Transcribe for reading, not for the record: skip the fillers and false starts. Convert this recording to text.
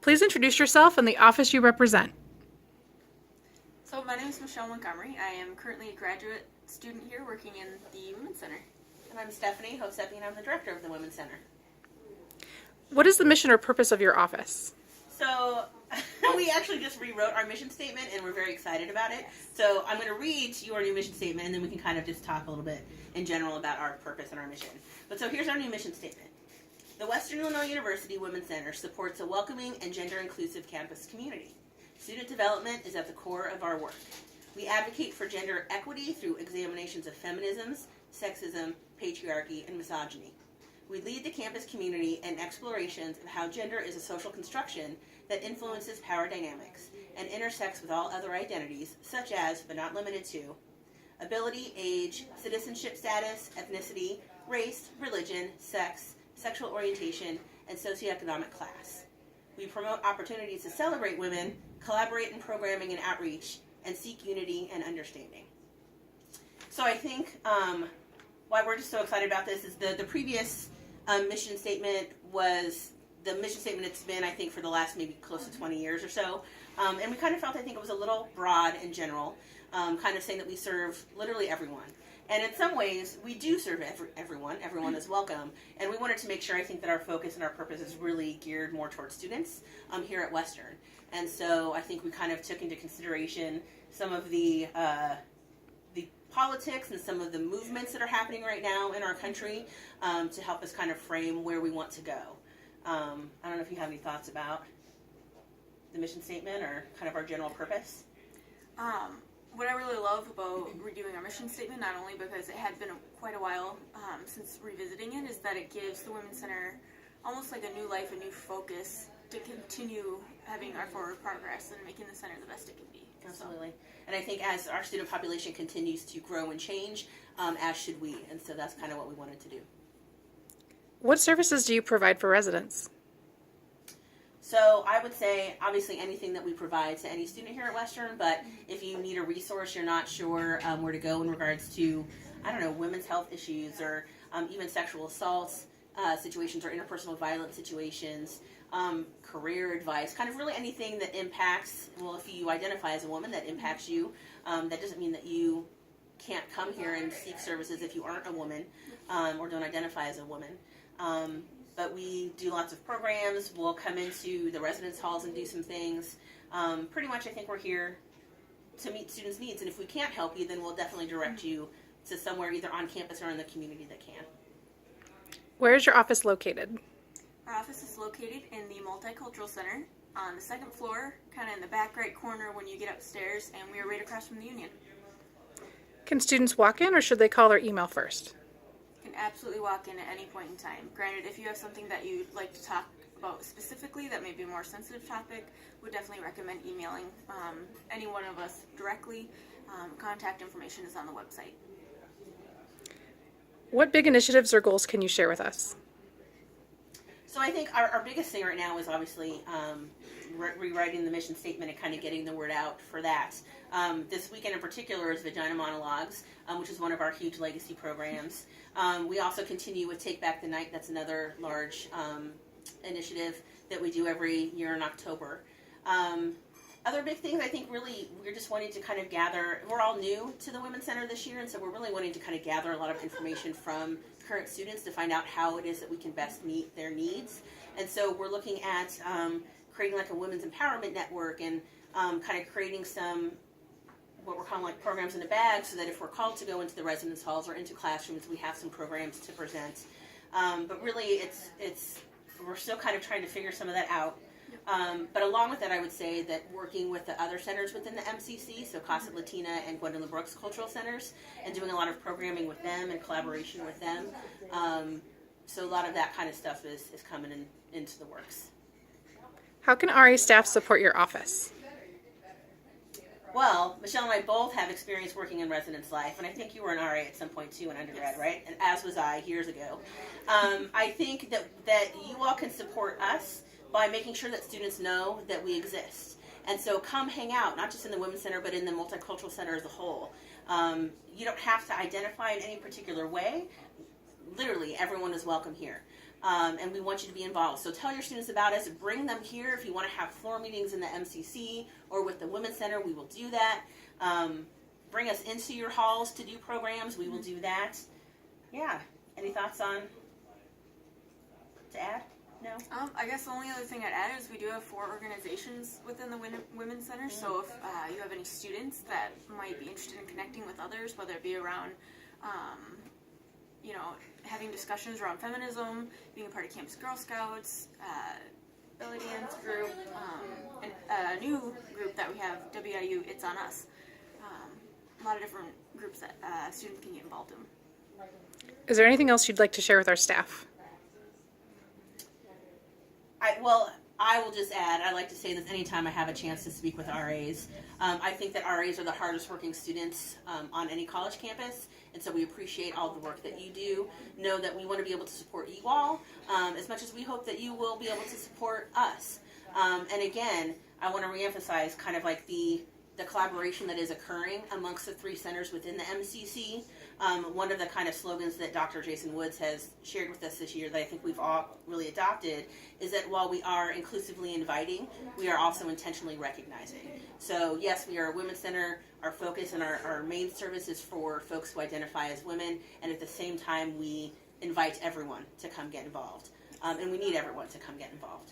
Please introduce yourself and the office you represent. So my name is Michelle Montgomery. I am currently a graduate student here working in the Women's Center. And I'm Stephanie Hosepi, and I'm the director of the Women's Center. What is the mission or purpose of your office? So we actually just rewrote our mission statement, and we're very excited about it. So I'm going to read to you our new mission statement, and then we can kind of just talk a little bit in general about our purpose and our mission. But so here's our new mission statement. The Western Illinois University Women's Center supports a welcoming and gender-inclusive campus community. Student development is at the core of our work. We advocate for gender equity through examinations of feminisms, sexism, patriarchy, and misogyny. We lead the campus community in explorations of how gender is a social construction that influences power dynamics and intersects with all other identities, such as, but not limited to, ability, age, citizenship status, ethnicity, race, religion, sex, sexual orientation, and socioeconomic class. We promote opportunities to celebrate women, collaborate in programming and outreach, and seek unity and understanding. So I think why we're just so excited about this is the previous mission statement was the mission statement it's been, I think, for the last maybe close to 20 years or so. And we kind of felt, I think, it was a little broad in general, kind of saying that we serve literally everyone. And in some ways, we do serve everyone. Everyone is welcome. And we wanted to make sure, I think, that our focus and our purpose is really geared more towards students here at Western. And so I think we kind of took into consideration some of the politics and some of the movements that are happening right now in our country to help us kind of frame where we want to go. I don't know if you have any thoughts about the mission statement or kind of our general purpose. What I really love about redoing our mission statement, not only because it had been quite a while since revisiting it, is that it gives the Women's Center almost like a new life, a new focus to continue having our forward progress and making the center the best it can be. Absolutely. And I think as our student population continues to grow and change, as should we. And so that's kind of what we wanted to do. What services do you provide for residents? So I would say, obviously, anything that we provide to any student here at Western, but if you need a resource, you're not sure where to go in regards to, I don't know, women's health issues or even sexual assaults situations or interpersonal violence situations, career advice, kind of really anything that impacts, well, if you identify as a woman, that impacts you. That doesn't mean that you can't come here and seek services if you aren't a woman or don't identify as a woman. But we do lots of programs. We'll come into the residence halls and do some things. Pretty much I think we're here to meet students' needs. And if we can't help you, then we'll definitely direct you to somewhere either on campus or in the community that can. Where is your office located? Our office is located in the Multicultural Center on the second floor, kind of in the back right corner when you get upstairs, and we are right across from the Union. Can students walk in or should they call or email first? You can absolutely walk in at any point in time. Granted, if you have something that you'd like to talk about specifically that may be a more sensitive topic, would definitely recommend emailing any one of us directly. Contact information is on the website. What big initiatives or goals can you share with us? So I think our biggest thing right now is obviously rewriting the mission statement and kind of getting the word out for that. This weekend in particular is Vagina Monologues, which is one of our huge legacy programs. We also continue with Take Back the Night. That's another large initiative that we do every year in October. Other big things, I think really we're just wanting to kind of gather, we're all new to the Women's Center this year, and so we're really wanting to kind of gather a lot of information from current students to find out how it is that we can best meet their needs. And so we're looking at creating like a women's empowerment network and kind of creating some what we're calling like programs in a bag so that if we're called to go into the residence halls or into classrooms, we have some programs to present. But really we're still kind of trying to figure some of that out. But along with that, I would say that working with the other centers within the MCC, so Casa Latina and Gwendolyn Brooks Cultural Centers, and doing a lot of programming with them and collaboration with them. So a lot of that kind of stuff is coming into the works. How can RA staff support your office? Well, Michelle and I both have experience working in residence life, and I think you were an RA at some point too in undergrad, right? And as was I years ago. I think that you all can support us by making sure that students know that we exist. And so come hang out, not just in the Women's Center, but in the Multicultural Center as a whole. You don't have to identify in any particular way. Literally, everyone is welcome here. and we want you to be involved. So tell your students about us. Bring them here. If you want to have floor meetings in the MCC or with the Women's Center, we will do that. Bring us into your halls to do programs. We will do that. Yeah. Any thoughts on to add? No? I guess the only other thing I'd add is we do have 4 organizations within the Women's Center. So if you have any students that might be interested in connecting with others, whether it be around, having discussions around feminism, being a part of Campus Girl Scouts, belly dance group, and a new group that we have, WIU It's On Us. A lot of different groups that students can get involved in. Is there anything else you'd like to share with our staff? I will just add, I like to say this anytime I have a chance to speak with RAs. I think that RAs are the hardest working students on any college campus, and so we appreciate all the work that you do. Know that we want to be able to support you all as much as we hope that you will be able to support us. And again, I want to reemphasize kind of like the collaboration that is occurring amongst the 3 centers within the MCC. One of the kind of slogans that Dr. Jason Woods has shared with us this year that I think we've all really adopted is that while we are inclusively inviting, we are also intentionally recognizing. So yes, we are a women's center. Our focus and our main service is for folks who identify as women, and at the same time we invite everyone to come get involved. And we need everyone to come get involved.